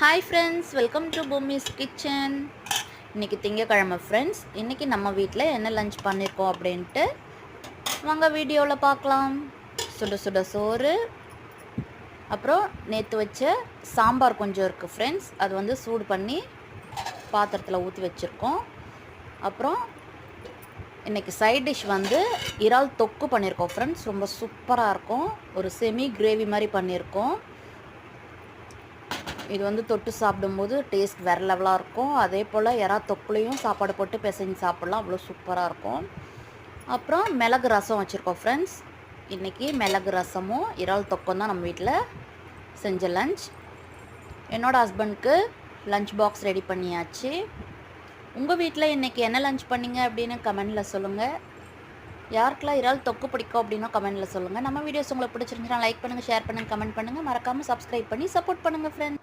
Hi friends, welcome to Bhoomi's kitchen. இன்றைக்கி திங்கக்கிழமை friends. இன்றைக்கி நம்ம வீட்டில் என்ன லஞ்ச் பண்ணியிருக்கோம் அப்படின்ட்டு வாங்க வீடியோவில் பார்க்கலாம். சுட சுட சோறு, அப்புறம் நேற்று வச்ச சாம்பார் கொஞ்சம் இருக்குது ஃப்ரெண்ட்ஸ். அது வந்து சூடு பண்ணி பாத்திரத்தில் ஊற்றி வச்சுருக்கோம். அப்புறம் இன்றைக்கி சைட் டிஷ் வந்து இறால் தொக்கு பண்ணியிருக்கோம் ஃப்ரெண்ட்ஸ். ரொம்ப சூப்பராக இருக்கும். ஒரு செமி கிரேவி மாதிரி பண்ணியிருக்கோம். இது வந்து தொட்டு சாப்பிடும்போது டேஸ்ட் வேறு லெவலாக இருக்கும். அதே போல் எறா தொக்குலையும் சாப்பாடு போட்டு பிசைஞ்சு சாப்பிட்லாம், அவ்வளோ சூப்பராக இருக்கும். அப்புறம் மிளகு ரசம் வச்சுருக்கோம் ஃப்ரெண்ட்ஸ். இன்றைக்கி மிளகு ரசமும் இறால் தொக்கும் தான் நம்ம வீட்டில் செஞ்ச லஞ்ச். என்னோடய ஹஸ்பண்ட்க்கு லஞ்ச் பாக்ஸ் ரெடி பண்ணியாச்சு. உங்கள் வீட்டில் இன்றைக்கி என்ன லஞ்ச் பண்ணிங்க அப்படின்னு கமெண்டில் சொல்லுங்கள். யாருக்கெல்லாம் இறால் தொக்கு பிடிக்கும் அப்படின்னா கமெண்டில் சொல்லுங்கள். நம்ம வீடியோஸ் உங்களுக்கு பிடிச்சிருந்துச்சுன்னா லைக் பண்ணுங்கள், ஷேர் பண்ணுங்கள், கமெண்ட் பண்ணுங்கள். மறக்காமல் சப்ஸ்கிரைப் பண்ணி சப்போர்ட் பண்ணுங்கள் ஃப்ரெண்ட்ஸ்.